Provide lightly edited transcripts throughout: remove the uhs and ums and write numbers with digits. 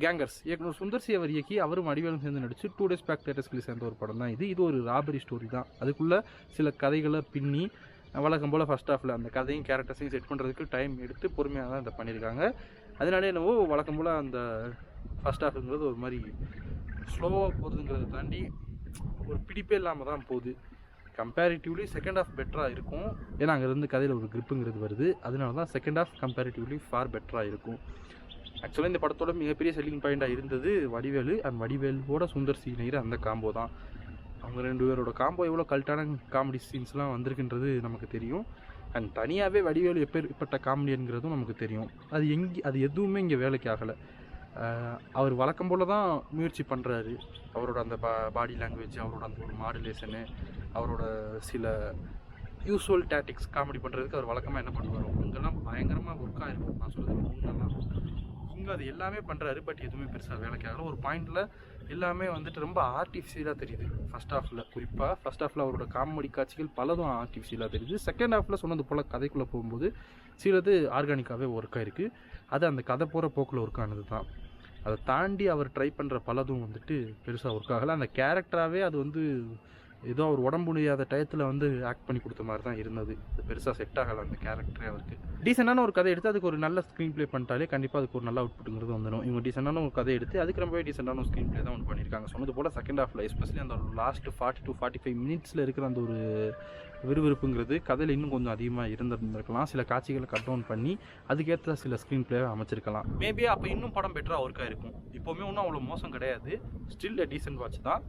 Gangers இயக்குனர் Sundar C அவர் இயக்கி அவரும் வடிவேலும் சேர்ந்து நடிச்சு 2 days பேக் தேட்டர்ஸ்க்கு சேர்ந்த ஒரு படம் தான் இது. இது ஒரு ராபரி ஸ்டோரி தான். அதுக்குள்ளே சில கதைகளை பின்னி வழக்கம் போல் ஃபஸ்ட் ஹாஃபில் அந்த கதையும் கேரக்டர்ஸையும் செட் பண்ணுறதுக்கு டைம் எடுத்து பொறுமையாக தான் இதை பண்ணியிருக்காங்க. அதனாலே என்னவோ வழக்கம் போல் அந்த ஃபஸ்ட் ஹாஃப்ங்கிறது ஒரு மாதிரி ஸ்லோவாக போகுதுங்கிறத தாண்டி ஒரு பிடிப்பே இல்லாமல் தான் போகுது. கம்பேரிட்டிவ்லி செகண்ட் ஹாஃப் பெட்டராக இருக்கும். ஏன்னா அங்கேருந்து கதையில் ஒரு கிரிப்புங்கிறது வருது. அதனால தான் செகண்ட் ஹாஃப் கம்பேரிட்டிவ்லி ஃபார் பெட்டராக இருக்கும். ஆக்சுவலாக இந்த படத்தோட மிகப்பெரிய செல்லிங் பாயிண்ட்டாக இருந்தது வடிவேலு அண்ட் வடிவேலோட சுந்தர் சி நெய்கிற அந்த காம்போ தான். அவங்க 2 பேரோட காம்போ எவ்வளோ கல்ட்டான காமெடி சீன்ஸ்லாம் வந்திருக்குன்றது நமக்கு தெரியும். அண்ட் தனியாகவே வடிவேலு எப்பேற்பட்ட காமெடிங்கிறதும் நமக்கு தெரியும். அது எதுவுமே இங்கே வேலைக்கு ஆகலை. அவர் வழக்கம் போல் தான் முயற்சி பண்ணுறாரு. அவரோட அந்த பாடி லாங்குவேஜ், அவரோட அந்த ஒரு மாடுலேஷனு, அவரோட சில யூஸ்வல் டேட்டிக்ஸ் காமெடி பண்ணுறதுக்கு அவர் வழக்கமாக என்ன பண்ணுவார், அங்கெல்லாம் பயங்கரமாக ஒர்க்காக இருக்கும். நான் சொல்கிறது முன்னெல்லாம் இங்கே அது எல்லாமே பண்ணுறாரு. பட் எதுவுமே பெருசாக வேலைக்கு ஆகலை. ஒரு பாயிண்டில் எல்லாமே வந்துட்டு ரொம்ப ஆர்டிஃபிஷியலாக தெரியுது. ஃபஸ்ட் ஹாஃபில் குறிப்பாக ஃபஸ்ட் ஹாஃபில் அவரோட காமெடி காட்சிகள் பலதும் ஆர்டிஃபிஷியலாக தெரியுது. செகண்ட் ஹாஃபில் சொன்னது போல் கதைக்குள்ளே போகும்போது சிலது ஆர்கானிக்காகவே ஒர்க் ஆகிருக்கு. அது அந்த கதை போகிற போக்கில் ஒர்க் ஆனது தான். அதை தாண்டி அவர் ட்ரை பண்ணுற பலதும் வந்துட்டு பெருசாக ஒர்க் ஆகலை. அந்த கேரக்டராகவே அது வந்து ஏதோ அவர் உடம்பு முடியாத டயத்தில் வந்து ஆக்ட் பண்ணி கொடுத்த மாதிரி தான் இருந்தது. அது பெருசாக செட் ஆகலை அந்த கேரக்டரே அவருக்கு. டீசெண்டான ஒரு கதை எடுத்து அதுக்கு ஒரு நல்ல ஸ்க்ரீன் ப்ளே பண்ணிட்டாலே கண்டிப்பாக அதுக்கு ஒரு நல்ல அவுட்புட்டுங்கிறது வந்துடும். இவங்க டீசெண்டான ஒரு கதை எடுத்து அதுக்கு ரொம்பவே டீசெண்டான ஒரு ஸ்க்ரீன் ப்ளே தான் ஒன்று பண்ணியிருக்காங்க. சொன்னது போல் செகண்ட் ஹாஃபில் எஸ்பெஷலி அந்த லாஸ்ட் 40 to 45 மினிட்ஸில் இருக்கிற அந்த ஒரு விறுவிறுப்புங்கிறது கதையில் இன்னும் கொஞ்சம் அதிகமாக இருந்திருக்கலாம். சில காட்சிகளை கட் டவுன் பண்ணி அதுக்கேற்ற சில ஸ்க்ரீன் ப்ளேவை அமைச்சிருக்கலாம். மேபி அப்போ இன்னும் படம் பெட்டராக ஒர்க்காக இருக்கும். இப்போவுமே ஒன்றும் அவ்வளோ மோசம் கிடையாது. ஸ்டில் டீசென்ட் வாட்ச் தான்.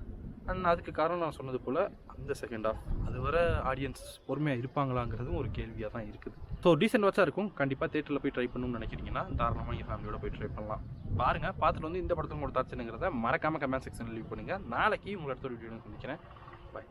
அண்ட் அதுக்கு காரணம் நான் சொன்னது போல் அந்த செகண்ட் ஹாஃப் அது வர ஆடியன்ஸ் பொறுமையாக இருப்பாங்களாங்கிறதும் ஒரு கேள்வியாக தான் இருக்குது. ஸோ டீசென்ட் வாட்சாக இருக்கும். கண்டிப்பாக தேட்டரில் போய் ட்ரை பண்ணணும்னு நினைக்கிறீங்கன்னா தாராளமாக எங்கள் ஃபேமிலியோட போய் ட்ரை பண்ணலாம். பாருங்கள், பார்த்துட்டு வந்து இந்த படத்துக்கு உங்களோட தாட்சிங்கிறத மறக்காமல் கமெண்ட் செக்ஷனில் லீவ் பண்ணுங்கள். நாளைக்கு உங்களை அடுத்த வீடியோ சந்திக்கிறேன். பாய்.